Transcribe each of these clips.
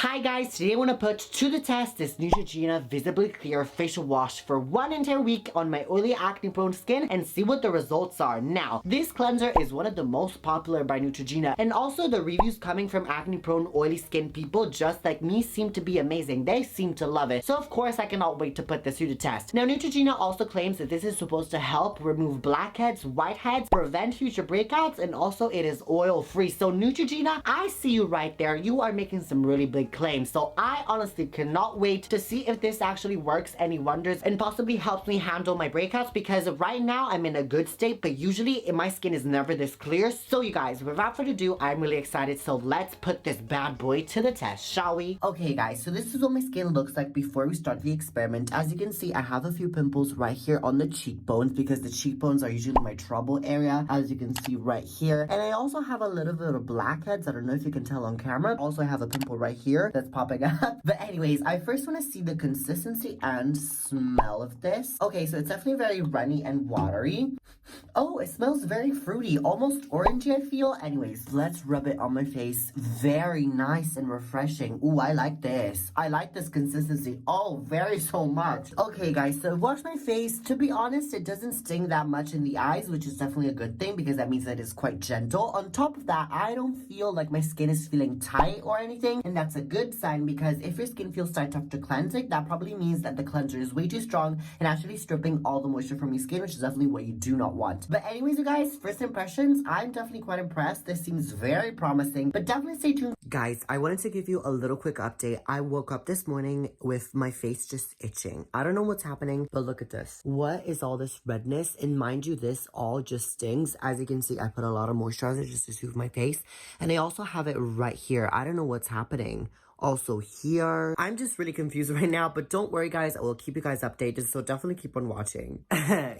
Hi guys, today I want to put to the test this Neutrogena Visibly Clear Facial Wash for one entire week on my oily acne prone skin and see what the results are. Now, this cleanser is one of the most popular by Neutrogena, and also the reviews coming from acne prone oily skin people just like me seem to be amazing. They seem to love it. So of course I cannot wait to put this to the test. Now Neutrogena also claims that this is supposed to help remove blackheads, whiteheads, prevent future breakouts, and also it is oil free. So Neutrogena, I see you right there. You are making some really big claims. So I honestly cannot wait to see if this actually works any wonders and possibly helps me handle my breakouts, because right now I'm in a good state, but usually my skin is never this clear. So you guys, without further ado, I'm really excited. So let's put this bad boy to the test, shall we? Okay guys, so this is what my skin looks like before we start the experiment. As you can see, I have a few pimples right here on the cheekbones because the cheekbones are usually my trouble area, as you can see right here. And I also have a little bit of blackheads. I don't know if you can tell on camera. Also, I have a pimple right here that's popping up. But anyways, I first want to see the consistency and smell of this. Okay, so it's definitely very runny and watery. Oh, it smells very fruity, almost orangey, I feel. Anyways, let's rub it on my face. Very nice and refreshing. Ooh, I like this. I like this consistency. Oh, very so much. Okay, guys, so wash my face. To be honest, it doesn't sting that much in the eyes, which is definitely a good thing because that means that it's quite gentle. On top of that, I don't feel like my skin is feeling tight or anything, and that's a good sign because if your skin feels tight after cleansing, that probably means that the cleanser is way too strong and actually stripping all the moisture from your skin, which is definitely what you do not want. But anyways, you guys, first impressions, I'm definitely quite impressed. This seems very promising, but definitely stay tuned. Guys, I wanted to give you a little quick update. I woke up this morning with my face just itching. I don't know what's happening, but look at this. What is all this redness? And mind you, this all just stings. As you can see, I put a lot of moisturizer just to soothe my face. And I also have it right here. I don't know what's happening. Also here. I'm just really confused right now, but don't worry guys, I will keep you guys updated, so definitely keep on watching.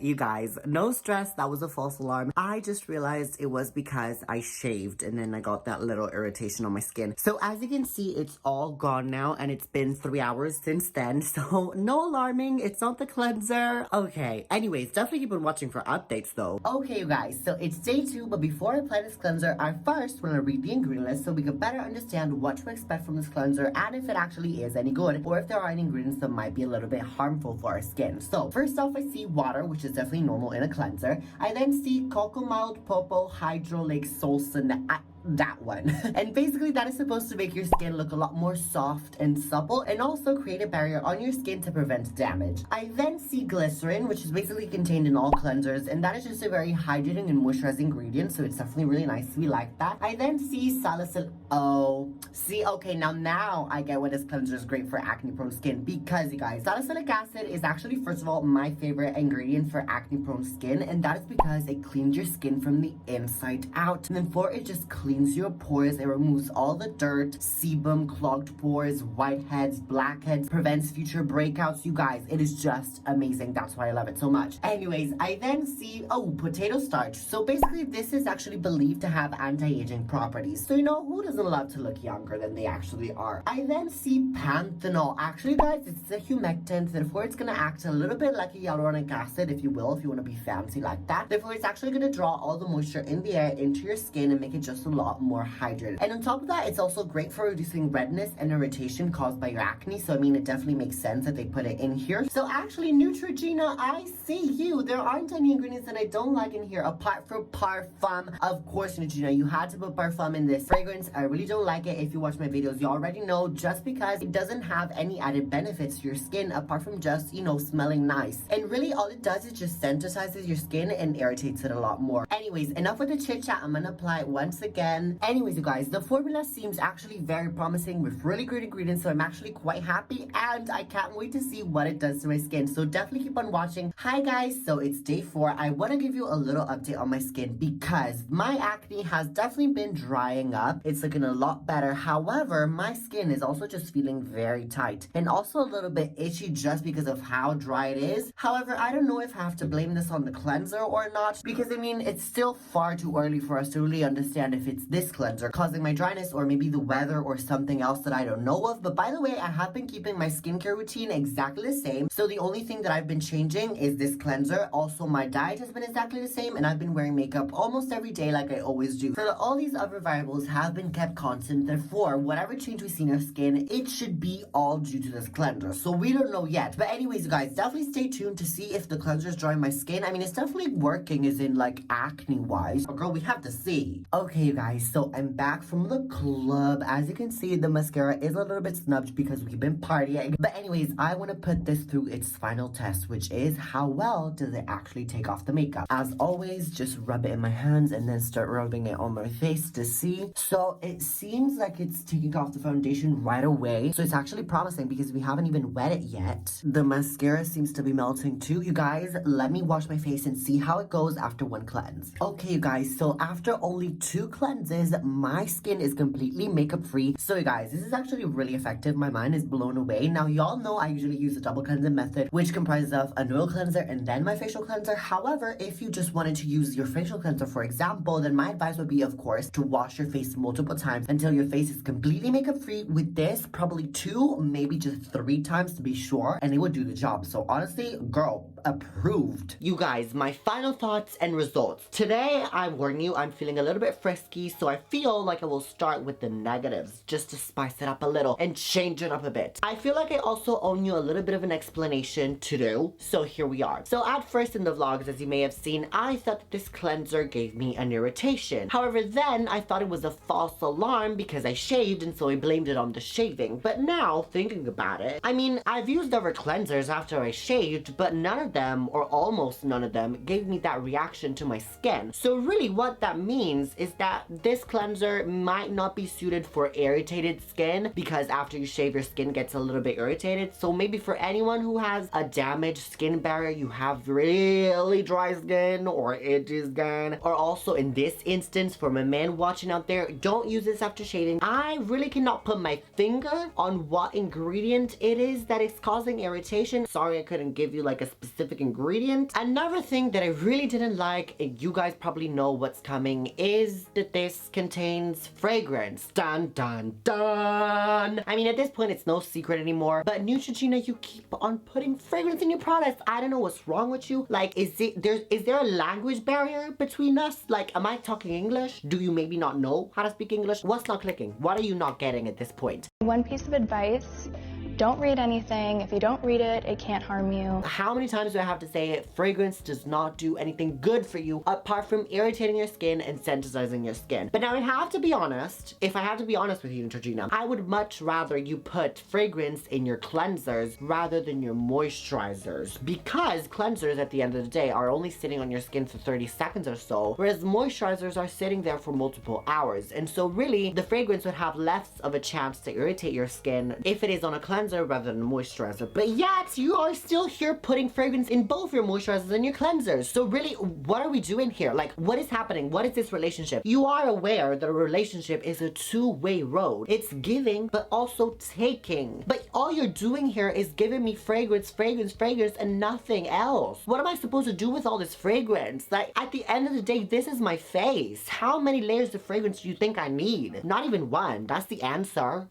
You guys, no stress, that was a false alarm. I just realized it was because I shaved and then I got that little irritation on my skin. So as you can see, it's all gone now and it's been 3 hours since then, so no alarming, it's not the cleanser. Okay, anyways, definitely keep on watching for updates though. Okay you guys, so it's day 2, but before I apply this cleanser, I first want to read the ingredient list so we can better understand what to expect from this cleanser and if it actually is any good, or if there are any ingredients that might be a little bit harmful for our skin. So first off, I see water, which is definitely normal in a cleanser. I then see cocoa mild purple hydrolake sulson, that one. And basically that is supposed to make your skin look a lot more soft and supple and also create a barrier on your skin to prevent damage. I then see glycerin, which is basically contained in all cleansers, and that is just a very hydrating and moisturizing ingredient, so it's definitely really nice. We like that. I then see salicylic, okay, now I get why this cleanser is great for acne prone skin, because you guys, salicylic acid is actually, first of all, my favorite ingredient for acne prone skin, and that is because it cleans your skin from the inside out. And then 4, it just cleans your pores. It removes all the dirt, sebum, clogged pores, whiteheads, blackheads, prevents future breakouts. You guys, it is just amazing. That's why I love it so much. Anyways, I then see, potato starch. So basically this is actually believed to have anti-aging properties. So you know, who doesn't love to look younger than they actually are? I then see panthenol. Actually guys, it's a humectant, therefore it's gonna act a little bit like a hyaluronic acid, if you will, if you want to be fancy like that. Therefore it's actually gonna draw all the moisture in the air into your skin and make it just a lot more hydrated. And on top of that, it's also great for reducing redness and irritation caused by your acne. So I mean, it definitely makes sense that they put it in here. So actually, Neutrogena, I see you. There aren't any ingredients that I don't like in here apart from parfum. Of course, Neutrogena, you had to put parfum in this fragrance. I really don't like it. If you watch my videos, you already know, just because it doesn't have any added benefits to your skin apart from just, you know, smelling nice. And really all it does is just sensitizes your skin and irritates it a lot more. Anyways, enough with the chit chat. I'm gonna apply it once again. Anyways, you guys, the formula seems actually very promising with really great ingredients, so I'm actually quite happy and I can't wait to see what it does to my skin. So definitely keep on watching. Hi guys, so it's day 4. I want to give you a little update on my skin because my acne has definitely been drying up. It's looking a lot better. However, my skin is also just feeling very tight and also a little bit itchy just because of how dry it is. However, I don't know if I have to blame this on the cleanser or not, because I mean, it's still far too early for us to really understand if it's it's this cleanser causing my dryness, or maybe the weather or something else that I don't know of. But by the way, I have been keeping my skincare routine exactly the same. So the only thing that I've been changing is this cleanser. Also, my diet has been exactly the same, and I've been wearing makeup almost every day like I always do. So all these other variables have been kept constant. Therefore, whatever change we see in our skin, it should be all due to this cleanser. So we don't know yet. But anyways, you guys, definitely stay tuned to see if the cleanser is drying my skin. I mean, it's definitely working as in like acne wise. But girl, we have to see. Okay, you guys, so I'm back from the club. As you can see, the mascara is a little bit snubbed because we've been partying. But anyways, I want to put this through its final test, which is how well does it actually take off the makeup. As always, just rub it in my hands and then start rubbing it on my face to see. So it seems like it's taking off the foundation right away. So it's actually promising because we haven't even wet it yet. The mascara seems to be melting too. You guys, let me wash my face and see how it goes after one cleanse. Okay, you guys, so after only 2 cleanses, my skin is completely makeup free. So you guys, this is actually really effective. My mind is blown away. Now, y'all know I usually use the double cleansing method, which comprises of an oil cleanser and then my facial cleanser. However, if you just wanted to use your facial cleanser, for example, then my advice would be, of course, to wash your face multiple times until your face is completely makeup free. With this, probably 2, maybe just 3 times to be sure, and it would do the job. So honestly, girl, approved. You guys, my final thoughts and results. Today, I warn you, I'm feeling a little bit frisky, so I feel like I will start with the negatives just to spice it up a little and change it up a bit. I feel like I also owe you a little bit of an explanation to do, so here we are. So at first in the vlogs, as you may have seen, I thought that this cleanser gave me an irritation. However, then I thought it was a false alarm because I shaved, and so I blamed it on the shaving. But now, thinking about it, I mean, I've used other cleansers after I shaved, but none of them, or almost none of them, gave me that reaction to my skin. So really what that means is that this cleanser might not be suited for irritated skin, because after you shave, your skin gets a little bit irritated. So maybe for anyone who has a damaged skin barrier, you have really dry skin or itchy skin, or also in this instance, for my men watching out there, don't use this after shaving. I really cannot put my finger on what ingredient it is that is causing irritation. Sorry, I couldn't give you like a specific ingredient. Another thing that I really didn't like, and you guys probably know what's coming, is that this contains fragrance. Dun dun dun! I mean, at this point, it's no secret anymore, but Neutrogena, you keep on putting fragrance in your products. I don't know what's wrong with you. Like, is there a language barrier between us? Like, am I talking English? Do you maybe not know how to speak English? What's not clicking? What are you not getting at this point? One piece of advice: don't read anything. If you don't read it, it can't harm you. How many times do I have to say it? Fragrance does not do anything good for you apart from irritating your skin and sensitizing your skin. But now I have to be honest, if I have to be honest with you, Neutrogena, I would much rather you put fragrance in your cleansers rather than your moisturizers, because cleansers at the end of the day are only sitting on your skin for 30 seconds or so, whereas moisturizers are sitting there for multiple hours. And so really, the fragrance would have less of a chance to irritate your skin if it is on a cleanser rather than a moisturizer. But yet, you are still here putting fragrance in both your moisturizers and your cleansers. So really, what are we doing here? Like, what is happening? What is this relationship? You are aware that a relationship is a two-way road. It's giving, but also taking. But all you're doing here is giving me fragrance, fragrance, fragrance, and nothing else. What am I supposed to do with all this fragrance? Like, at the end of the day, this is my face. How many layers of fragrance do you think I need? Not even one. That's the answer.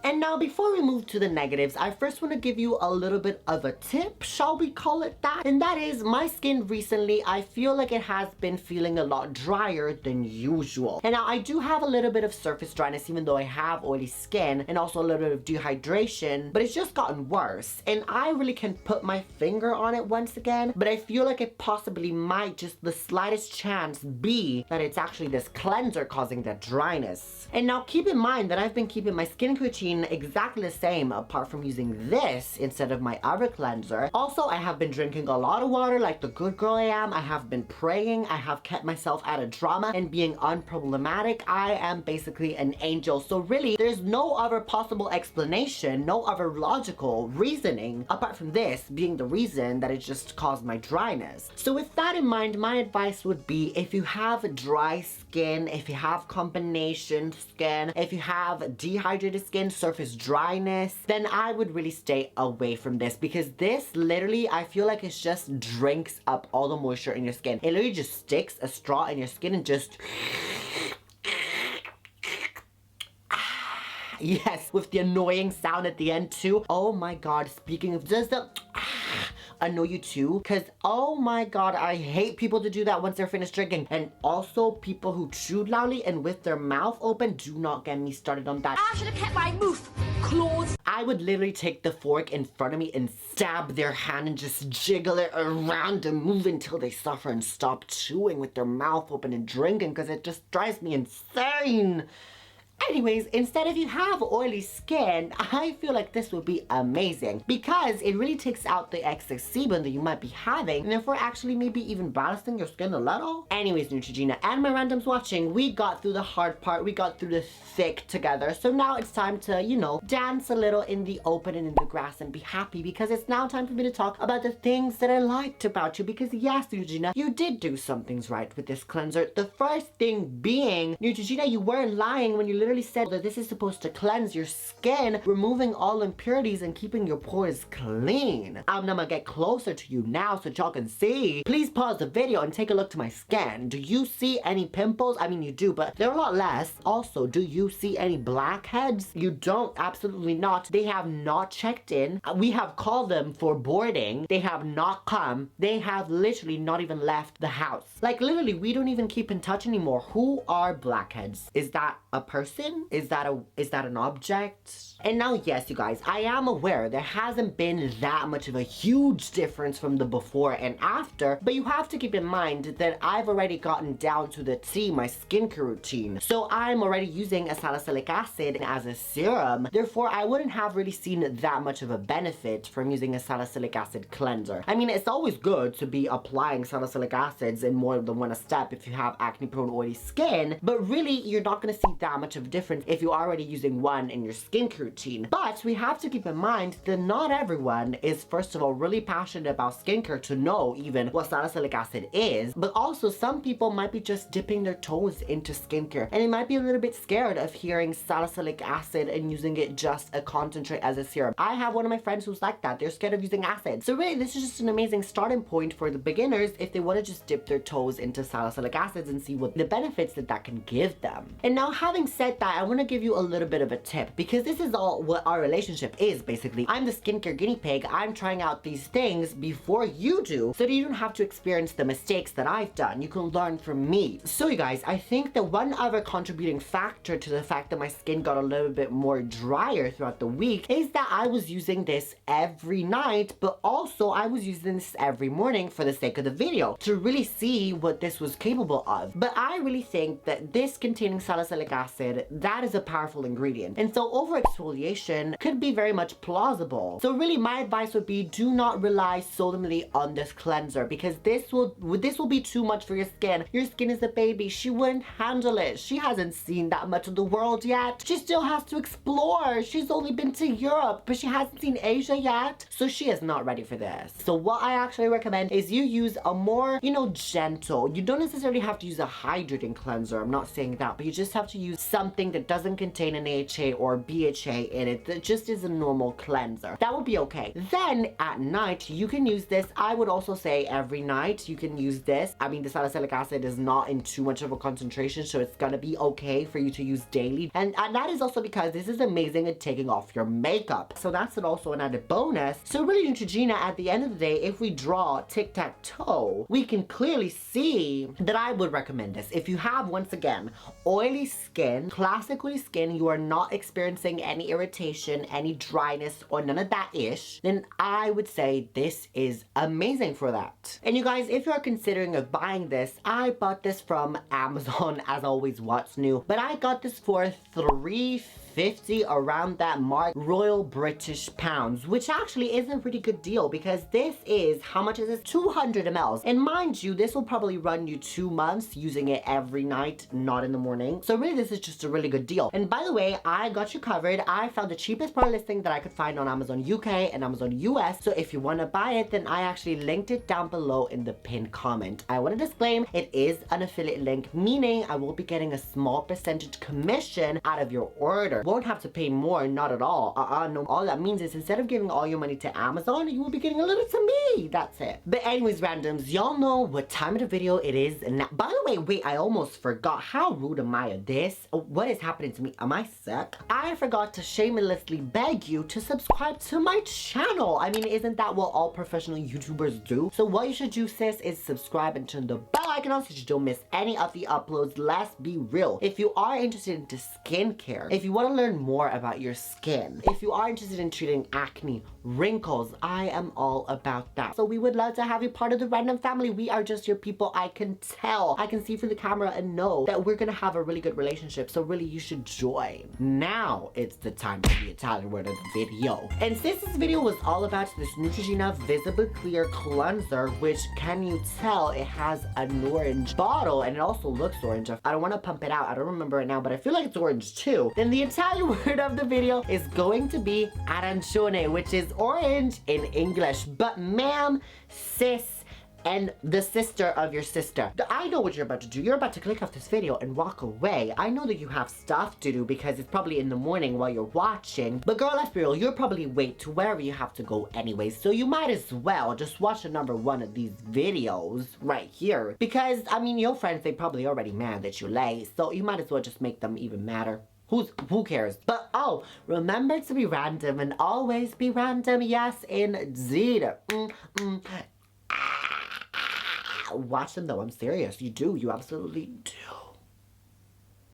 And now, before we move to the negatives, I first want to give you a little bit of a tip, shall we call it that? And that is, my skin recently, I feel like it has been feeling a lot drier than usual. And now, I do have a little bit of surface dryness, even though I have oily skin, and also a little bit of dehydration, but it's just gotten worse. And I really can't put my finger on it once again, but I feel like it possibly might, just the slightest chance, be that it's actually this cleanser causing that dryness. And now, keep in mind that I've been keeping my skincare routine exactly the same, apart from using this instead of my other cleanser. Also, I have been drinking a lot of water like the good girl I am. I have been praying. I have kept myself out of drama and being unproblematic. I am basically an angel. So really, there's no other possible explanation, no other logical reasoning apart from this being the reason that it just caused my dryness. So with that in mind, my advice would be, if you have dry skin, if you have combination skin, if you have dehydrated skin, surface dryness, then I would really stay away from this, because this literally, I feel like it just drinks up all the moisture in your skin. It literally just sticks a straw in your skin and just... Yes, with the annoying sound at the end too. Oh my god, speaking of, does the annoy you too? Because oh my god, I hate people to do that once they're finished drinking. And also people who chew loudly and with their mouth open. Do not get me started on that. I should have kept my mouth closed. I would literally take the fork in front of me and stab their hand and just jiggle it around and move until they suffer and stop chewing with their mouth open and drinking, because it just drives me insane. Anyways, instead, if you have oily skin, I feel like this would be amazing, because it really takes out the excess sebum that you might be having, and therefore actually maybe even balancing your skin a little. Anyways, Neutrogena and my randoms watching, we got through the hard part, we got through the thick together, so now it's time to, you know, dance a little in the open and in the grass and be happy, because it's now time for me to talk about the things that I liked about you, because yes, Neutrogena, you did do some things right with this cleanser. The first thing being, Neutrogena, you weren't lying when you literally said that this is supposed to cleanse your skin, removing all impurities and keeping your pores clean. I'm gonna get closer to you now so y'all can see. Please pause the video and take a look to my skin. Do you see any pimples? I mean, you do, but they're a lot less. Also, do you see any blackheads? You don't, absolutely not. They have not checked in. We have called them for boarding. They have not come. They have literally not even left the house. Like literally, we don't even keep in touch anymore. Who are blackheads? Is that a person? Is that an object? And now, yes, you guys, I am aware there hasn't been that much of a huge difference from the before and after, but you have to keep in mind that I've already gotten down to the T my skincare routine. So I'm already using a salicylic acid as a serum. Therefore, I wouldn't have really seen that much of a benefit from using a salicylic acid cleanser. I mean, it's always good to be applying salicylic acids in more than one step if you have acne-prone oily skin, but really, you're not going to see that much of a difference if you're already using one in your skincare routine. But we have to keep in mind that not everyone is, first of all, really passionate about skincare to know even what salicylic acid is, but also some people might be just dipping their toes into skincare, and they might be a little bit scared of hearing salicylic acid and using it just a concentrate as a serum. I have one of my friends who's like that. They're scared of using acid. So really, this is just an amazing starting point for the beginners if they want to just dip their toes into salicylic acids and see what the benefits that can give them. And now, having said that, I want to give you a little bit of a tip, because this is all what our relationship is basically. I'm the skincare guinea pig. I'm trying out these things before you do, so that you don't have to experience the mistakes that I've done. You can learn from me. So you guys, I think that one other contributing factor to the fact that my skin got a little bit more drier throughout the week is that I was using this every night, but also I was using this every morning for the sake of the video to really see what this was capable of. But I really think that this containing salicylic acid, that is a powerful ingredient, and so over exfoliation could be very much plausible. So really, my advice would be, do not rely solely on this cleanser, because this will be too much for your skin. Your skin is a baby. She wouldn't handle it. She hasn't seen that much of the world yet. She still has to explore. She's only been to Europe, but she hasn't seen Asia yet, so she is not ready for this. So what I actually recommend is you use a more, you know, gentle. You don't necessarily have to use a hydrating cleanser. I'm not saying that, but you just have to use something that doesn't contain an AHA or BHA in it, that just is a normal cleanser. That would be okay. Then at night, you can use this. I would also say every night you can use this. I mean, the salicylic acid is not in too much of a concentration, so it's gonna be okay for you to use daily. And that is also because this is amazing at taking off your makeup. So that's also an added bonus. So really, Neutrogena, at the end of the day, if we draw tic-tac-toe, we can clearly see that I would recommend this. If you have, once again, oily skin, classic oily skin, you are not experiencing any irritation, any dryness, or none of that ish, then I would say this is amazing for that. And you guys, if you're considering of buying this, I bought this from Amazon, as always, what's new, but I got this for $3.50, around that mark, Royal British pounds, which actually is a pretty good deal, because this is, how much is this? 200 mls. And mind you, this will probably run you 2 months using it every night, not in the morning. So really, this is just a really good deal. And by the way, I got you covered. I found the cheapest part listing that I could find on Amazon UK and Amazon US. So if you want to buy it, then I actually linked it down below in the pinned comment. I want to disclaim, it is an affiliate link, meaning I will be getting a small percentage commission out of your order. won't have to pay more, not at all. No. All that means is instead of giving all your money to Amazon, you will be getting a little to me. That's it. But anyways, randoms, y'all know what time of the video it is now. By the way, wait, I almost forgot. How rude am I at this? What is happening to me? Am I sick? I forgot to shamelessly beg you to subscribe to my channel. I mean, isn't that what all professional YouTubers do? So what you should do, sis, is subscribe and turn the bell icon on so you don't miss any of the uploads. Let's be real. If you are interested into skincare, if you want to learn more about your skin, if you are interested in treating acne, wrinkles, I am all about that. So we would love to have you part of the random family. We are just your people. I can tell. I can see through the camera and know that we're gonna have a really good relationship. So really, you should join. Now it's the time for the Italian word of the video. And since this video was all about this Neutrogena Visibly Clear Cleanser, which, can you tell, it has an orange bottle and it also looks orange. I don't want to pump it out. I don't remember it now, but I feel like it's orange too. Then the Italian word of the video is going to be arancione, which is orange in English. But ma'am, sis, and the sister of your sister, I know what you're about to do. You're about to click off this video and walk away. I know that you have stuff to do because it's probably in the morning while you're watching. But girl, let's be real, you're probably late to wherever you have to go anyway. So you might as well just watch the number one of these videos right here. Because, I mean, your friends, they probably already mad that you're late. So you might as well just make them even madder. Who cares? But oh, remember to be random and always be random. Yes, indeed. Watch them though, I'm serious. You do, you absolutely do.